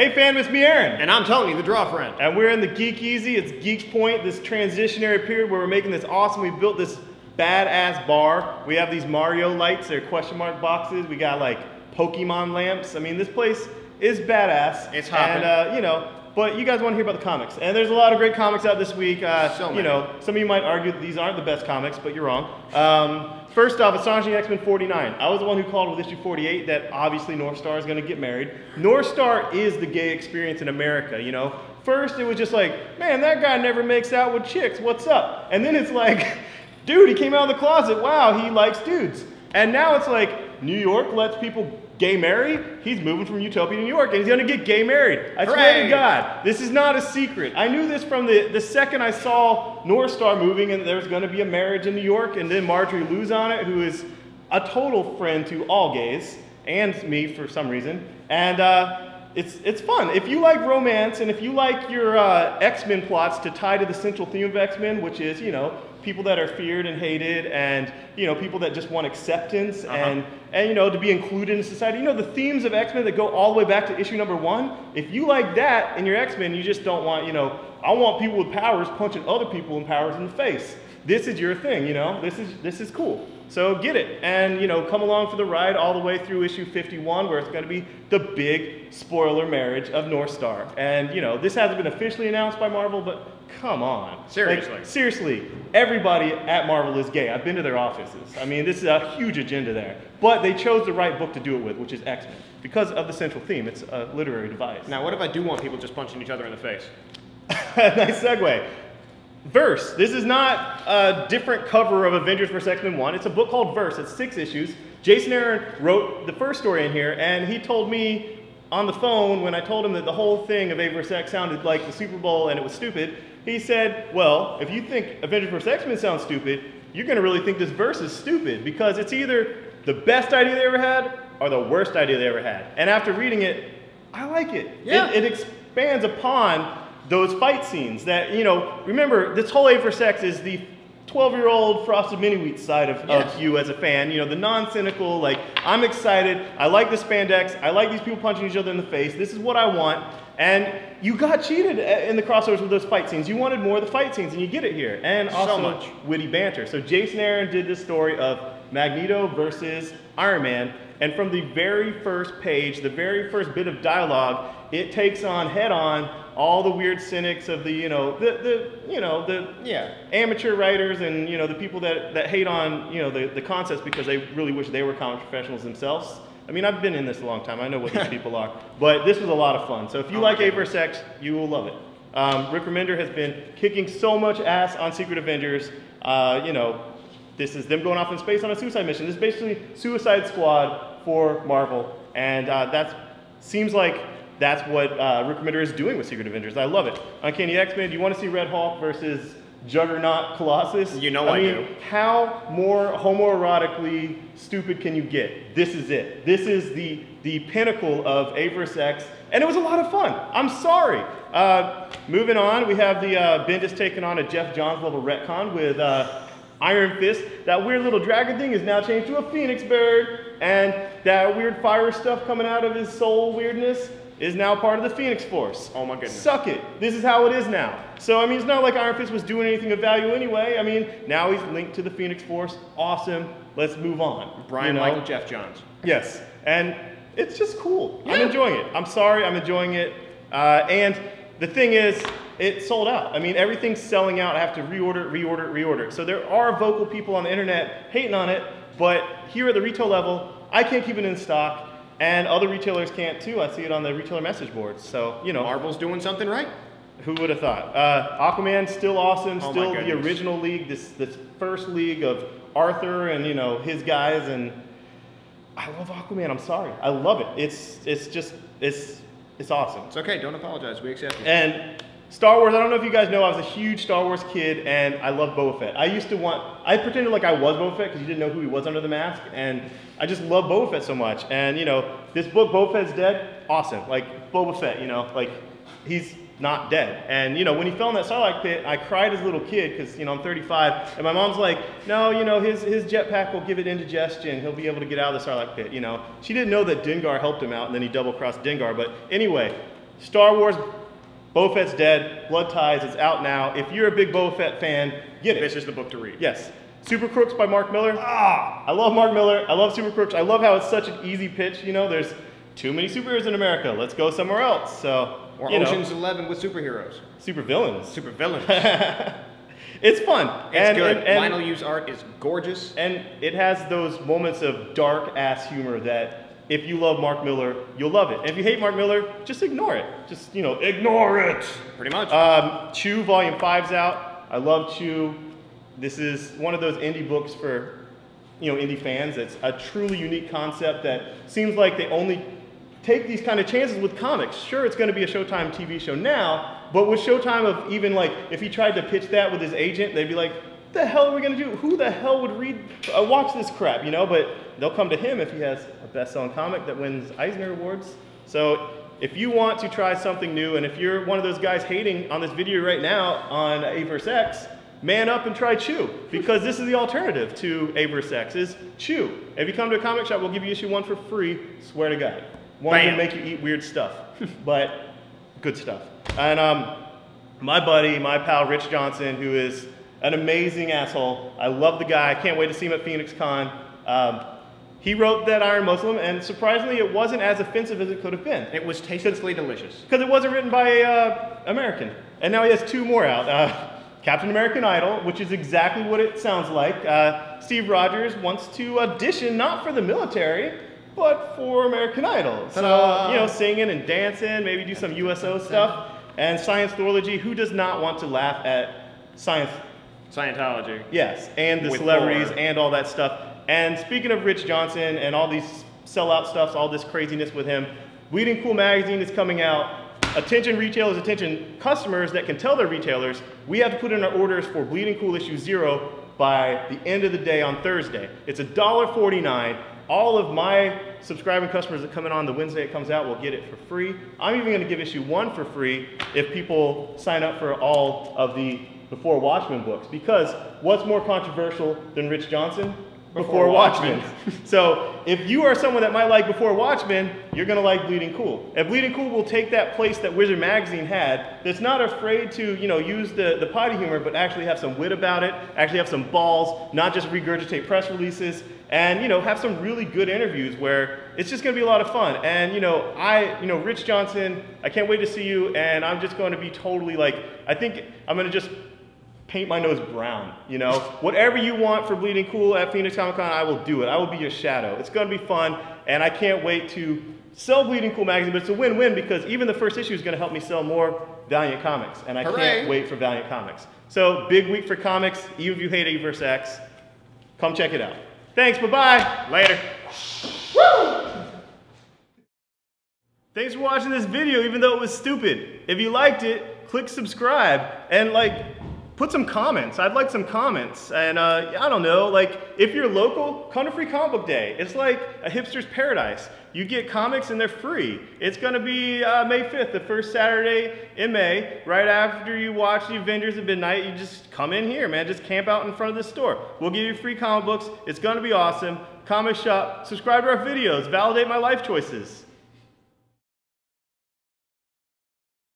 Hey fam, it's me Aaron. And I'm Tony, the draw friend. And we're in the Geek Easy, it's Geeks Point, this transitionary period where we're making this awesome, we built this badass bar. We have these Mario lights, they're question mark boxes. We got like Pokemon lamps. I mean, this place is badass. It's hopping. And you know, but you guys want to hear about the comics. And there's a lot of great comics out this week. You know, some of you might argue that these aren't the best comics, but you're wrong. First off, Astonishing X-Men 49. I was the one who called with issue 48 that obviously Northstar is going to get married. Northstar is the gay experience in America, you know. First, it was just like, man, that guy never makes out with chicks, what's up? And then it's like, dude, he came out of the closet, wow, he likes dudes. And now it's like, New York lets people gay marry, he's moving from Utopia to New York and he's gonna get gay married. I swear to God, this is not a secret. I knew this from the second I saw Northstar moving and there was gonna be a marriage in New York, and then Marjorie Lou's on it, who is a total friend to all gays, and me for some reason. And it's fun. If you like romance and if you like your X-Men plots to tie to the central theme of X-Men, which is, you know, people that are feared and hated, and you know, people that just want acceptance and you know, to be included in society. You know, the themes of X-Men that go all the way back to issue number 1. If you like that in your X-Men, you just don't want, you know, I want people with powers punching other people with powers in the face. This is your thing, you know. This is cool. So get it, and you know, come along for the ride all the way through issue 51, where it's going to be the big spoiler marriage of Northstar. And you know, this hasn't been officially announced by Marvel, but come on, seriously, like, seriously, everybody at Marvel is gay. I've been to their offices. I mean, this is a huge agenda there. But they chose the right book to do it with, which is X-Men, because of the central theme. It's a literary device. Now, what if I do want people just punching each other in the face? Nice segue. Verse. This is not a different cover of Avengers vs. X-Men 1. It's a book called Verse. It's 6 issues. Jason Aaron wrote the first story in here, and he told me on the phone when I told him that the whole thing of A vs. X sounded like the Super Bowl and it was stupid, he said, well, if you think Avengers vs. X-Men sounds stupid, you're going to really think this verse is stupid, because it's either the best idea they ever had or the worst idea they ever had. And after reading it, I like it. Yeah. It expands upon those fight scenes that, you know, remember, this whole A vs. X is the 12-year-old Frosted Mini-Wheat side of you as a fan, you know, the non-cynical, like, I'm excited, I like the spandex, I like these people punching each other in the face, this is what I want, and you got cheated in the crossovers with those fight scenes. You wanted more of the fight scenes, and you get it here, and also so much witty banter. So Jason Aaron did this story of Magneto versus Iron Man, and from the very first page, the very first bit of dialogue, it takes on head-on all the weird cynics of the, you know, the amateur writers, and you know, the people that hate on, you know, the concepts because they really wish they were comic professionals themselves. I mean, I've been in this a long time. I know what these people are, but this was a lot of fun. So if you like A vs. X, you will love it. Rick Remender has been kicking so much ass on Secret Avengers. You know, this is them going off in space on a suicide mission. This is basically Suicide Squad for Marvel, and that seems like that's what Rick Remender is doing with Secret Avengers. I love it. Uncanny X-Men, do you want to see Red Hulk versus Juggernaut Colossus? You know I do. How more homoerotically stupid can you get? This is it. This is the pinnacle of A vs. X, and it was a lot of fun. I'm sorry. Moving on, we have the Bendis taking on a Geoff Johns level retcon with Iron Fist. That weird little dragon thing is now changed to a phoenix bird, and that weird fire stuff coming out of his soul weirdness is now part of the Phoenix Force. Oh my goodness. Suck it. This is how it is now. So, I mean, it's not like Iron Fist was doing anything of value anyway. I mean, now he's linked to the Phoenix Force. Awesome. Let's move on. Brian Michael Geoff Johns. Yes. And it's just cool. Yeah. I'm enjoying it. I'm sorry, I'm enjoying it. And the thing is, it sold out. I mean, everything's selling out. I have to reorder. So there are vocal people on the internet hating on it, but here at the retail level, I can't keep it in stock. And other retailers can't too. I see it on the retailer message boards. So, you know. Marvel's doing something right. Who would have thought? Aquaman's still awesome, Oh still the original league, this first league of Arthur and, you know, his guys. And I love Aquaman, I'm sorry. I love it. It's awesome. It's okay, don't apologize, we accept it. And Star Wars, I don't know if you guys know, I was a huge Star Wars kid, and I love Boba Fett. I pretended like I was Boba Fett because you didn't know who he was under the mask, and I just love Boba Fett so much. And, you know, this book, Boba Fett's Dead, awesome. Like, Boba Fett, you know, like, he's not dead. And, you know, when he fell in that Sarlacc pit, I cried as a little kid because, you know, I'm 35, and my mom's like, no, you know, his jetpack will give it indigestion. He'll be able to get out of the Sarlacc pit, you know. She didn't know that Dengar helped him out, and then he double-crossed Dengar. But anyway, Star Wars, Boba Fett's dead, Blood Ties, it's out now. If you're a big Boba Fett fan, get it. This is the book to read. Yes. Super Crooks by Mark Miller. I love Mark Miller. I love Super Crooks. I love how it's such an easy pitch. You know, there's too many superheroes in America. Let's go somewhere else. So, or Ocean's 11 with superheroes. Super villains. Super villains. It's fun. It's good. Vinyl use art is gorgeous. And it has those moments of dark-ass humor that if you love Mark Miller, you'll love it. And if you hate Mark Miller, just ignore it. Just, you know, ignore it. Pretty much. Chew Volume 5's out. I love Chew. This is one of those indie books for, you know, indie fans. It's a truly unique concept that seems like they only take these kind of chances with comics. Sure, it's going to be a Showtime TV show now, but with Showtime of even like, if he tried to pitch that with his agent, they'd be like, what the hell are we going to do? Who the hell would watch this crap, you know? But they'll come to him if he has a best-selling comic that wins Eisner Awards. So if you want to try something new, and if you're one of those guys hating on this video right now on A vs. X, man up and try Chew, because this is the alternative to A vs. X, is Chew. If you come to a comic shop, we'll give you issue 1 for free, swear to God. One will make you eat weird stuff, but good stuff. And my buddy, my pal Rich Johnson, who is an amazing asshole. I love the guy. I can't wait to see him at Phoenix Con. He wrote That Iron Muslim, and surprisingly, it wasn't as offensive as it could have been. It was tastefully delicious. Because it wasn't written by a American. And now he has 2 more out. Captain American Idol, which is exactly what it sounds like. Steve Rogers wants to audition, not for the military, but for American Idol. So, you know, singing and dancing, maybe do some USO stuff. And Science Thorology, who does not want to laugh at science? Scientology. Yes, and the celebrities and all that stuff. And speaking of Rich Johnson and all these sellout stuffs, all this craziness with him, Bleeding Cool magazine is coming out. Attention retailers, attention customers that can tell their retailers, we have to put in our orders for Bleeding Cool issue 0 by the end of the day on Thursday. It's $1.49. All of my subscribing customers that come in on the Wednesday it comes out will get it for free. I'm even going to give issue 1 for free if people sign up for all of the Before Watchmen books. Because what's more controversial than Rich Johnson? Before Watchmen. So if you are someone that might like Before Watchmen, you're going to like Bleeding Cool. And Bleeding Cool will take that place that Wizard Magazine had, that's not afraid to, you know, use the potty humor, but actually have some wit about it, actually have some balls, not just regurgitate press releases, and, you know, have some really good interviews where it's just going to be a lot of fun. And, you know, Rich Johnson, I can't wait to see you, and I'm just going to be totally like, I think I'm going to just paint my nose brown, you know? Whatever you want for Bleeding Cool at Phoenix Comic Con, I will do it. I will be your shadow. It's gonna be fun, and I can't wait to sell Bleeding Cool magazine, but it's a win-win because even the first issue is gonna help me sell more Valiant comics, and I can't wait for Valiant comics. So, big week for comics, even if you hate A vs. X, come check it out. Thanks, bye-bye. Later. Woo! Thanks for watching this video, even though it was stupid. If you liked it, click subscribe, and put some comments. I'd like some comments. And I don't know, like if you're local, come to Free Comic Book Day. It's like a hipster's paradise. You get comics and they're free. It's gonna be May 5th, the first Saturday in May. Right after you watch the Avengers at midnight, you just come in here, man. Just camp out in front of the store. We'll give you free comic books. It's gonna be awesome. Comic shop, subscribe to our videos, validate my life choices.